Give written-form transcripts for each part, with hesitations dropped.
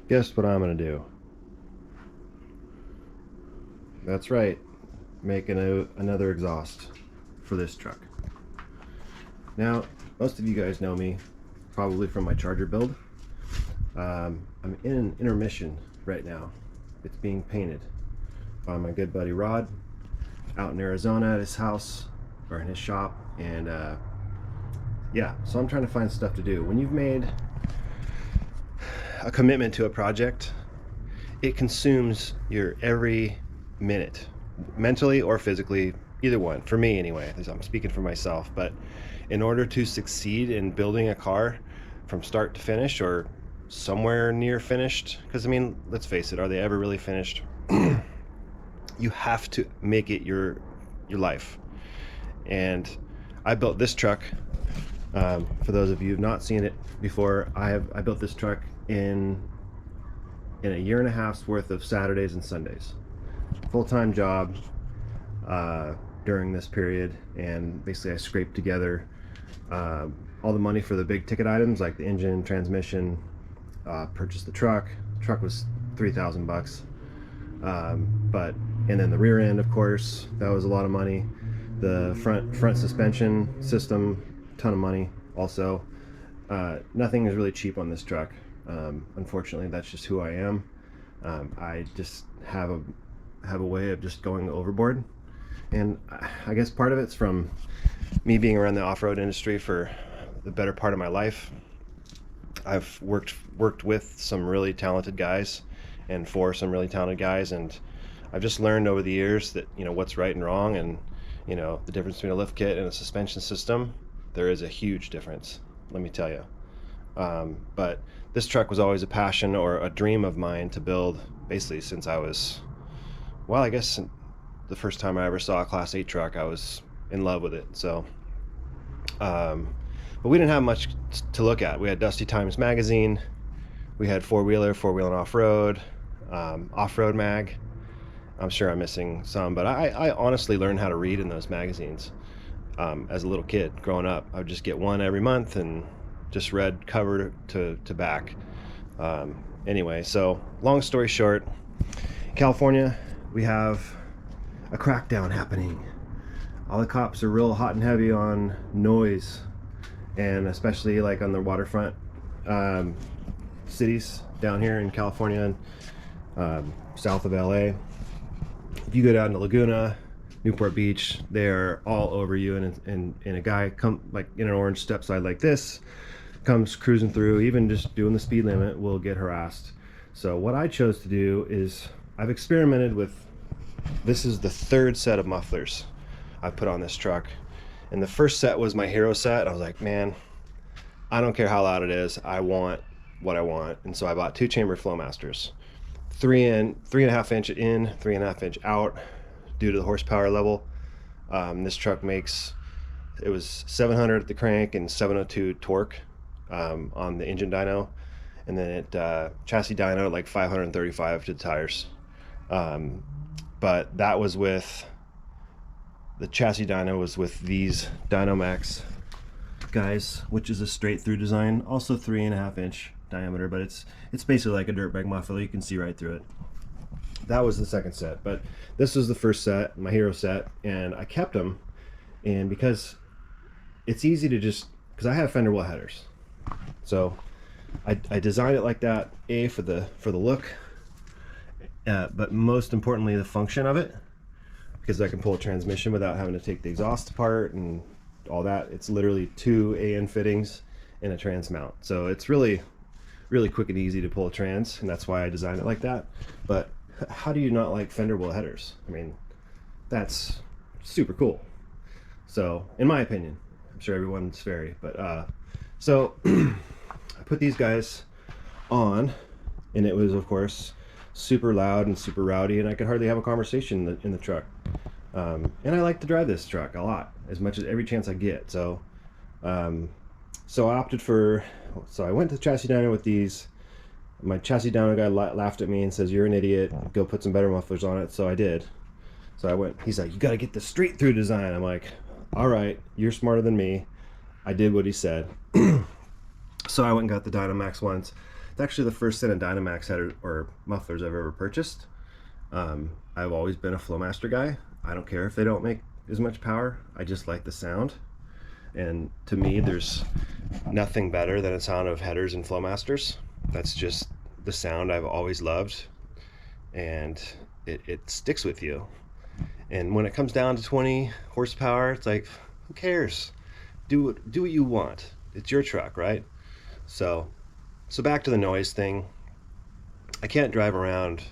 Guess what I'm gonna do? That's right, making another exhaust for this truck. Now, most of you guys know me probably from my Charger build. I'm in an intermission right now. It's being painted by my good buddy Rod out in Arizona at his house or in his shop, and yeah, so I'm trying to find stuff to do. When you've made a commitment to a project, it consumes your every minute, mentally or physically, either one. For me anyway, I'm speaking for myself. But in order to succeed in building a car from start to finish, or somewhere near finished, because I mean, let's face it, are they ever really finished? You have to make it your life. And I built this truck. For those of you who've not seen it before, I built this truck in a year and a half's worth of Saturdays and Sundays. Full-time job during this period, and basically I scraped together all the money for the big ticket items like the engine, transmission, purchased the truck. The truck was $3,000 but and then the rear end, of course, that was a lot of money. The front suspension system, ton of money also. Nothing is really cheap on this truck. Unfortunately, that's just who I am. I just have a way of just going overboard, and I guess part of it's from me being around the off-road industry for the better part of my life. I've worked with some really talented guys and for some really talented guys, and I've just learned over the years that, you know, what's right and wrong, and, you know, the difference between a lift kit and a suspension system. There is a huge difference, let me tell you. But this truck was always a passion or a dream of mine to build, basically since I was, well, I guess the first time I ever saw a Class 8 truck, I was in love with it. So, but we didn't have much to look at. We had Dusty Times magazine, we had four-wheeler and off-road, off-road mag. I'm sure I'm missing some, but I honestly learned how to read in those magazines as a little kid growing up. I would just get one every month and just read cover to back. Anyway, so long story short, California, we have a crackdown happening. All the cops are real hot and heavy on noise, and especially like on the waterfront cities down here in California and south of LA. If you go down to Laguna, Newport Beach, they're all over you, and a guy come like in an orange step side like this, comes cruising through, even just doing the speed limit, will get harassed. So what I chose to do is I've experimented with, this is the third set of mufflers I put on this truck, and the first set was my hero set. I was like, man, I don't care how loud it is, I want what I want. And so I bought 2-chamber Flowmasters, 3.5 inch in, 3.5 inch out, due to the horsepower level. This truck makes, it was 700 at the crank and 702 torque on the engine dyno, and then it chassis dyno like 535 to the tires. But that was with the chassis dyno was with these Dynomax guys, which is a straight through design, also 3.5 inch diameter, but it's basically like a dirt bag muffler. You can see right through it. That was the second set, but this was the first set, my hero set, and I kept them. And because it's easy to just, because I have fender well headers, so I designed it like that, for the look, but most importantly the function of it, because I can pull a transmission without having to take the exhaust apart and all that. It's literally 2 AN fittings and a trans mount, so it's really quick and easy to pull a trans, and that's why I designed it like that. But how do you not like fender well headers? I mean, that's super cool. So in my opinion, I'm sure everyone's vary, but so I put these guys on, and it was of course super loud and super rowdy, and I could hardly have a conversation in the truck. And I like to drive this truck a lot, as much as every chance I get. So so I opted for, so I went to chassis dyno with these. My chassis dyno guy laughed at me and says, "You're an idiot, go put some better mufflers on it." So I did. So I went, he's like, "You got to get the straight through design." I'm like, all right, you're smarter than me. I did what he said. So I went and got the Dynomax ones. It's actually the first set of Dynamax header or mufflers I've ever purchased. I've always been a Flowmaster guy. I don't care if they don't make as much power. I just like the sound. And to me, there's nothing better than the sound of headers and Flowmasters. That's just the sound I've always loved, and it sticks with you. And when it comes down to 20 horsepower, it's like, who cares? Do what you want. It's your truck, right? So back to the noise thing. I can't drive around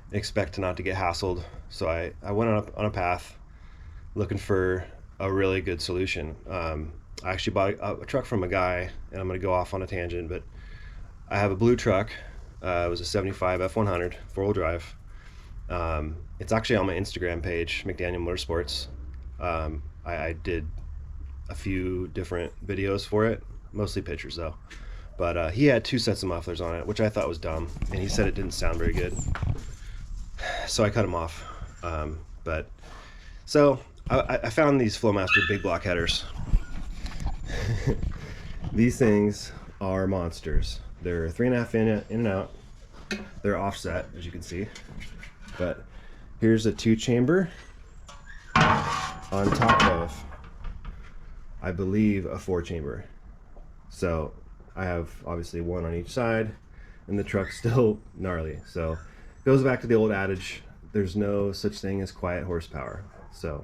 and expect to not to get hassled. So I went on a path looking for a really good solution. I actually bought a truck from a guy, and I'm going to go off on a tangent, but I have a blue truck. It was a 75 F100 4-wheel drive. It's actually on my Instagram page, McDaniel Motorsports. I did a few different videos for it, mostly pictures though. But he had 2 sets of mufflers on it, which I thought was dumb, and he said it didn't sound very good. So I cut him off. So I found these Flowmaster big block headers. These things are monsters. They're 3.5 in and out. They're offset, as you can see. But here's a 2-chamber on top of, I believe, a 4-chamber. So I have obviously one on each side, and the truck's still gnarly. So it goes back to the old adage, there's no such thing as quiet horsepower. So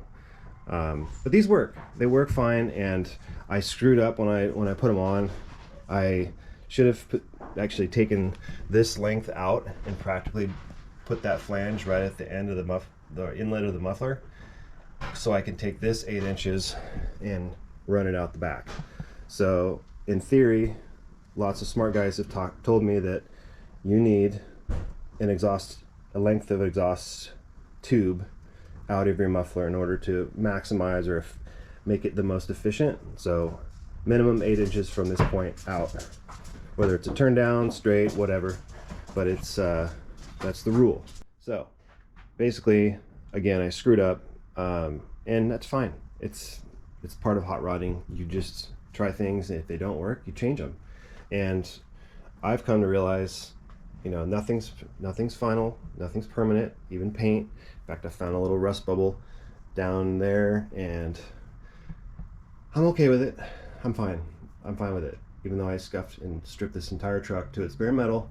but these work. They work fine, and I screwed up when I put them on. I should have actually taken this length out and practically put that flange right at the end of the inlet of the muffler, so I can take this 8 inches and run it out the back. So in theory, lots of smart guys have told me that you need a length of exhaust tube out of your muffler in order to maximize or make it the most efficient. So minimum 8 inches from this point out, whether it's a turn down, straight, whatever, but it's that's the rule. So basically, again, I screwed up, and that's fine. It's part of hot rodding. You just try things, and if they don't work, you change them. And I've come to realize, you know, nothing's final, nothing's permanent, even paint. In fact, I found a little rust bubble down there, and I'm okay with it. I'm fine with it, even though I scuffed and stripped this entire truck to its bare metal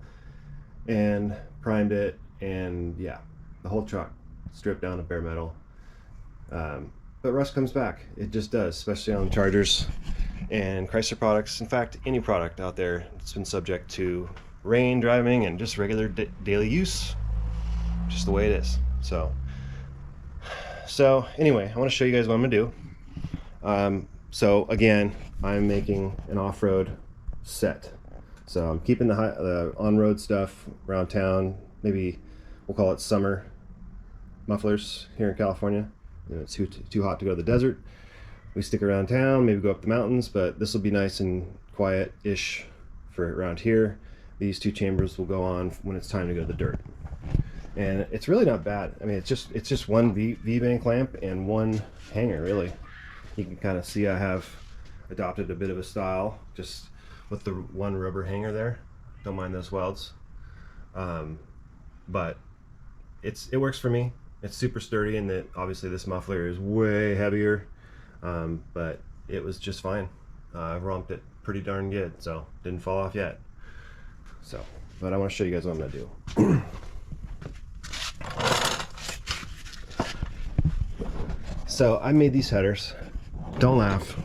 and primed it, and yeah, the whole truck stripped down to bare metal. But rust comes back. It just does, especially on Chargers and Chrysler products. In fact, any product out there that's been subject to rain, driving, and just regular daily use, just the way it is. So anyway, I want to show you guys what I'm gonna do. So again, I'm making an off-road set. So I'm keeping the on-road stuff around town. Maybe we'll call it summer mufflers here in California. You know, it's too hot to go to the desert. We stick around town, maybe go up the mountains, but this will be nice and quiet-ish for around here. These 2 chambers will go on when it's time to go to the dirt. And it's really not bad. I mean, it's just one V-bank lamp and one hanger, really. You can kind of see I have adopted a bit of a style just with the one rubber hanger there. Don't mind those welds. But it works for me. It's super sturdy, and that obviously this muffler is way heavier, but it was just fine. I've romped it pretty darn good, so didn't fall off yet. So, but I want to show you guys what I'm gonna do. So I made these headers. Don't laugh.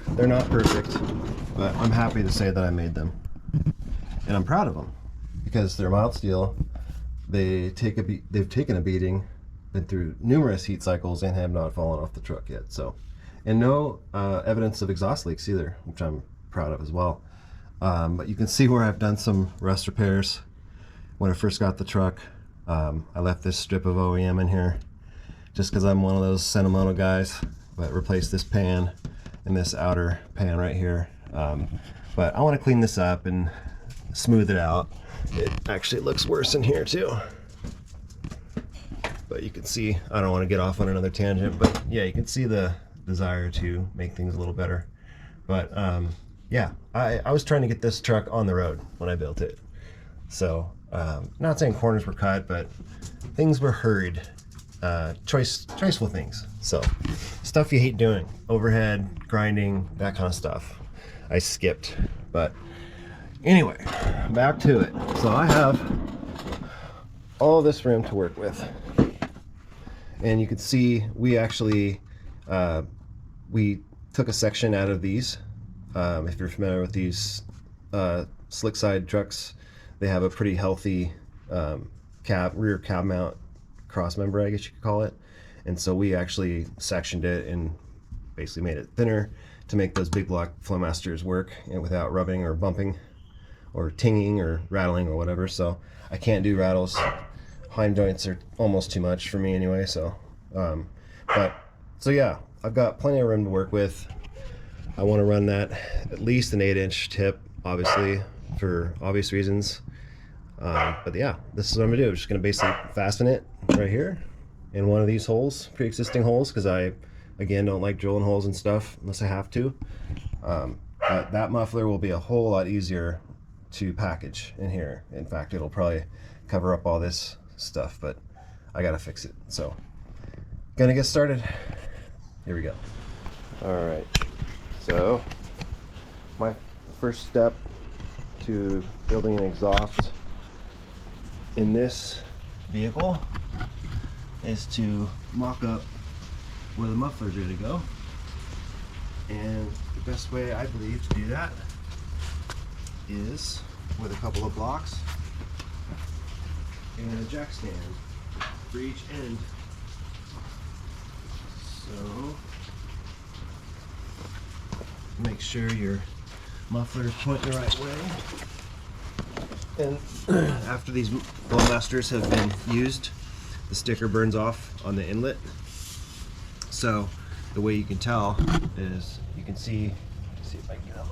They're not perfect, but I'm happy to say that I made them, and I'm proud of them because they're mild steel. They've taken a beating, been through numerous heat cycles, and have not fallen off the truck yet. So, and no evidence of exhaust leaks either, which I'm proud of as well. But you can see where I've done some rust repairs. When I first got the truck, I left this strip of OEM in here just because I'm one of those sentimental guys, but replaced this pan and this outer pan right here. But I want to clean this up and smooth it out. It actually looks worse in here too. But you can see, I don't want to get off on another tangent, but yeah, you can see the desire to make things a little better. But yeah, I was trying to get this truck on the road when I built it. So not saying corners were cut, but things were hurried. Choiceful things. So stuff you hate doing, overhead, grinding, that kind of stuff, I skipped. But anyway, back to it. So I have all this room to work with, and you can see we actually we took a section out of these. If you're familiar with these slick side trucks, they have a pretty healthy rear cab mount cross member, I guess you could call it. And so we actually sectioned it and basically made it thinner to make those big block Flowmasters work and without rubbing or bumping or tinging or rattling or whatever. So I can't do rattles. Hind joints are almost too much for me anyway. So so yeah, I've got plenty of room to work with. I want to run that at least an 8-inch tip, obviously, for obvious reasons. But yeah, this is what I'm gonna do. I'm just gonna basically fasten it right here in one of these holes, pre-existing holes, because I, again, don't like drilling holes and stuff unless I have to. But that muffler will be a whole lot easier to package in here. In fact, it'll probably cover up all this stuff, but I gotta fix it. So, gonna get started. Here we go. All right. So, my first step to building an exhaust in this vehicle is to mock up where the muffler's ready to go. And the best way I believe to do that is with a couple of blocks and a jack stand for each end. So make sure your muffler is pointing the right way. And after these Flowmasters have been used, the sticker burns off on the inlet. So the way you can tell is you can see if I can have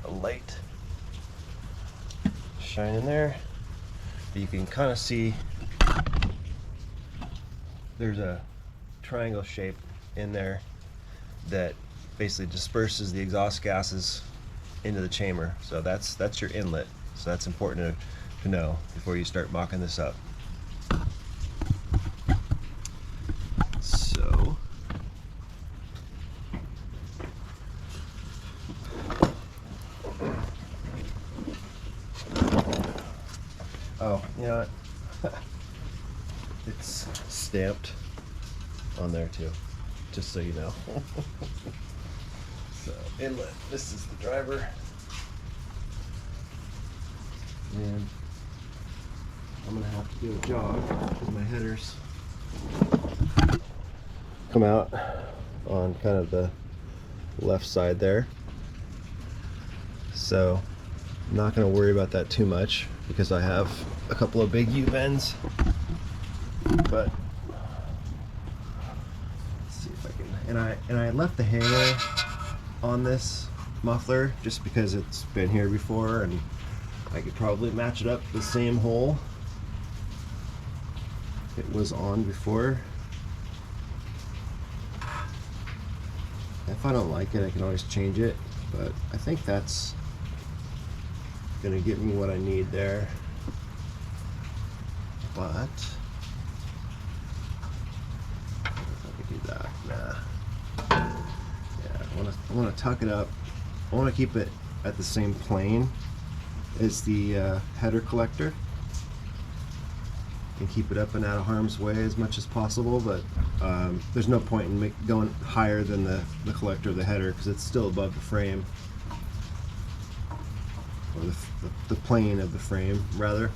a light shine in there. But you can kind of see there's a triangle shape in there that basically disperses the exhaust gases into the chamber. So that's your inlet. So that's important to know before you start mocking this up. So oh, you know what? It's stamped on there too, just so you know. So inlet, this is the driver. And I'm gonna have to do a jog because my headers come out on kind of the left side there. So I'm not gonna worry about that too much because I have a couple of big U-bends. But let's see if I can. And I left the hanger on this muffler just because it's been here before, and I could probably match it up to the same hole it was on before. If I don't like it, I can always change it, but I think that's gonna get me what I need there. But I can do that. Nah. Yeah, I wanna tuck it up. I wanna keep it at the same plane as the header collector and keep it up and out of harm's way as much as possible, but there's no point in going higher than the collector of the header because it's still above the frame, or the plane of the frame rather.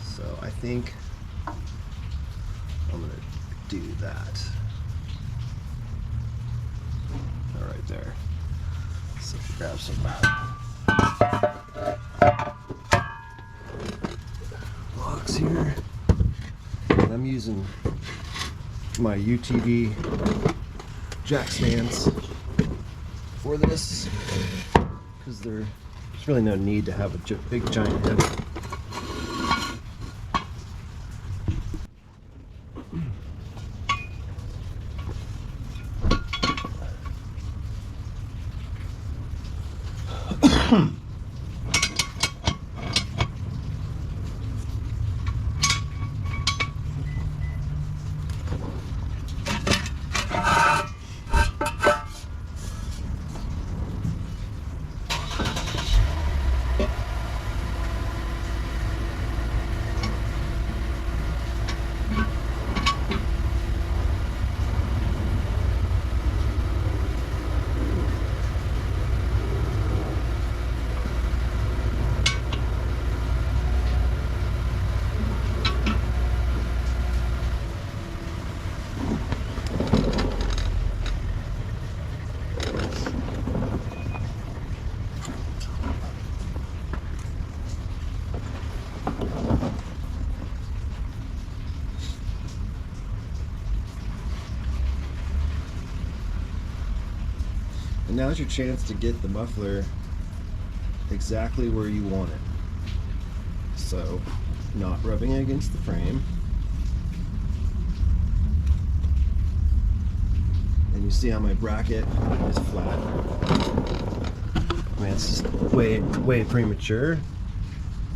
So I think I'm gonna do that. All right there. So grab some blocks here. And I'm using my UTV jack stands for this because there's really no need to have a big giant head. now's your chance to get the muffler exactly where you want it. So, not rubbing it against the frame. And you see how my bracket is flat. I mean, it's just way premature,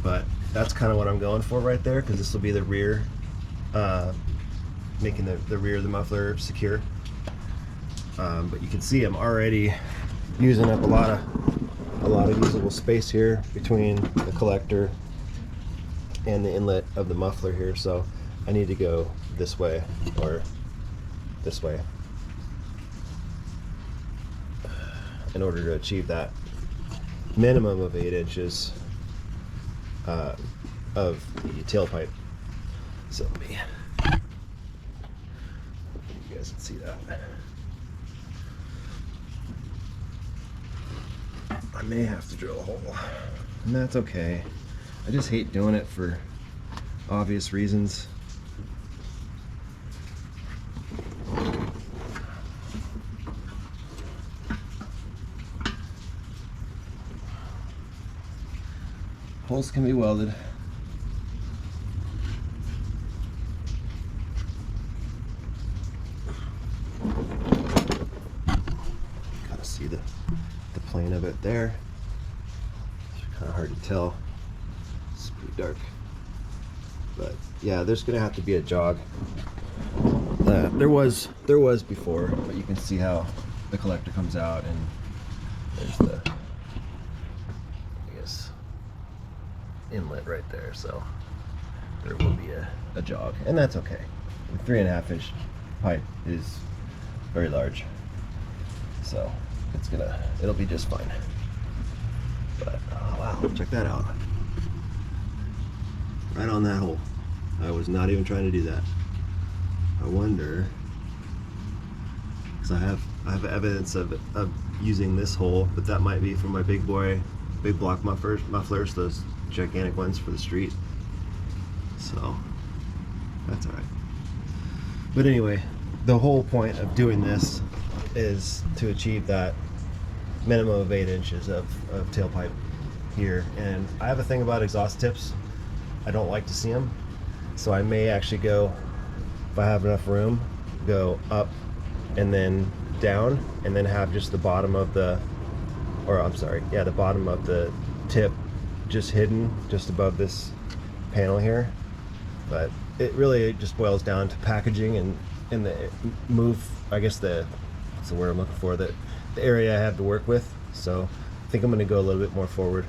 but that's kind of what I'm going for right there, because this will be the rear, making the rear of the muffler secure. But you can see I'm already using up a lot of usable space here between the collector and the inlet of the muffler here, so I need to go this way or this way in order to achieve that minimum of 8 inches of the tailpipe. So let me, you guys can see that. I may have to drill a hole, and that's okay. I just hate doing it for obvious reasons. Holes can be welded. Gotta see the plane of it there. It's kind of hard to tell. It's pretty dark. But yeah, there's gonna have to be a jog. There was before, but you can see how the collector comes out, and there's the, I guess, inlet right there. So there will be a jog, and that's okay. A 3.5 inch pipe is very large, so it'll be just fine. But oh wow, check that out. Right on that hole. I was not even trying to do that. I wonder, because I have evidence of using this hole, but that might be from my big block mufflers, those gigantic ones for the street. So that's all right. But anyway, the whole point of doing this is to achieve that minimum of 8 inches of tailpipe here. And I have a thing about exhaust tips. I don't like to see them, so I may actually go, if I have enough room, go up and then down, and then have just the bottom of the, the bottom of the tip just hidden just above this panel here. But it really just boils down to packaging and the move, I guess what's the word I'm looking for, the area I have to work with. So I think I'm going to go a little bit more forward.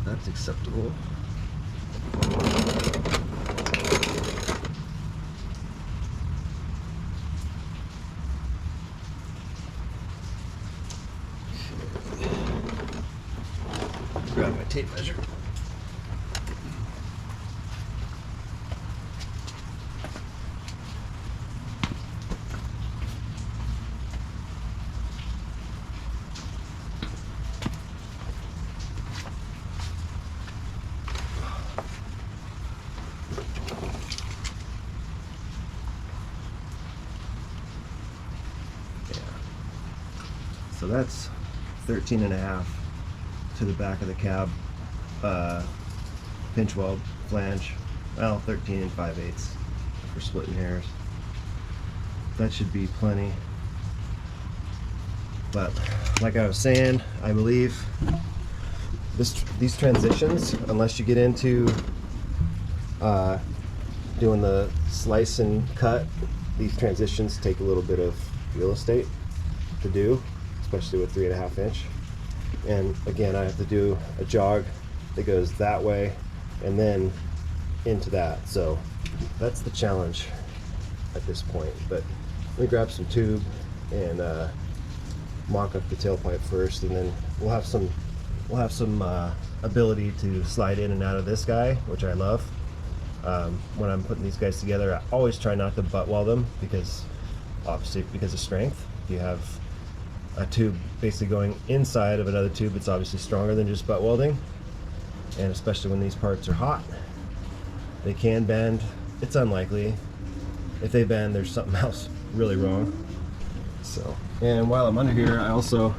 That's acceptable. Grab my tape measure. So that's 13.5 to the back of the cab, pinch weld flange. Well, 13 5/8 for splitting hairs. That should be plenty. But like I was saying, I believe these transitions, unless you get into doing the slice and cut these transitions take a little bit of real estate to do, especially with 3.5 inch. And again, I have to do a jog that goes that way and then into that. So that's the challenge at this point. But let me grab some tube and mock up the tailpipe first, and then we'll have some ability to slide in and out of this guy, which I love. When I'm putting these guys together, I always try not to butt weld them, because obviously because of strength. If you have a tube basically going inside of another tube, it's obviously stronger than just butt welding, and especially when these parts are hot, they can bend. It's unlikely. If they bend, there's something else really wrong. So, and while I'm under here, I also,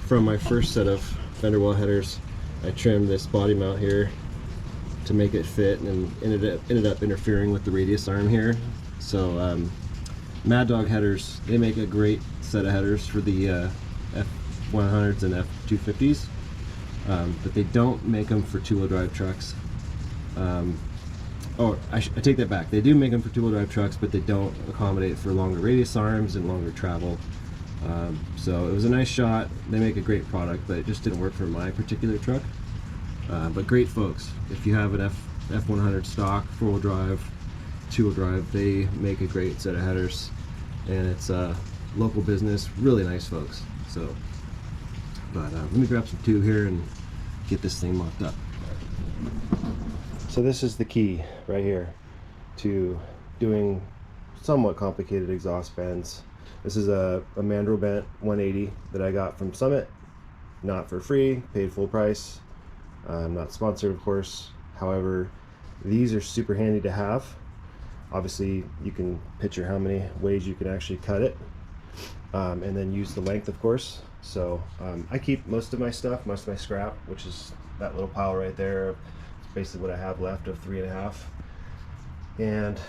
from my first set of fender well headers, I trimmed this body mount here to make it fit, and ended up interfering with the radius arm here. So Mad Dog headers, they make a great set of headers for the F100s and F250s, but they don't make them for two-wheel drive trucks. I take that back. They do make them for two-wheel drive trucks, but they don't accommodate for longer radius arms and longer travel. So it was a nice shot. They make a great product, but it just didn't work for my particular truck. But great folks. If you have an F100 stock, four-wheel drive, two-wheel drive, they make a great set of headers, and it's a local business. Really nice folks. So, but let me grab some tube here and get this thing mocked up. So this is the key right here to doing somewhat complicated exhaust bends. This is a mandrel bent 180 that I got from Summit, not for free, paid full price. I'm not sponsored, of course. However, these are super handy to have. Obviously, you can picture how many ways you can actually cut it, and then use the length, of course. So I keep most of my stuff, most of my scrap, which is that little pile right there. Basically what I have left of 3.5, and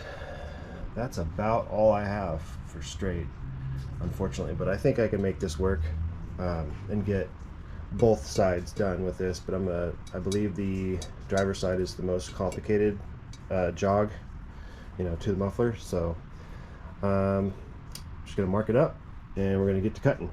that's about all I have for straight, unfortunately. But I think I can make this work and get both sides done with this. But I believe the driver's side is the most complicated jog, you know, to the muffler. So I'm just gonna mark it up, and we're gonna get to cutting.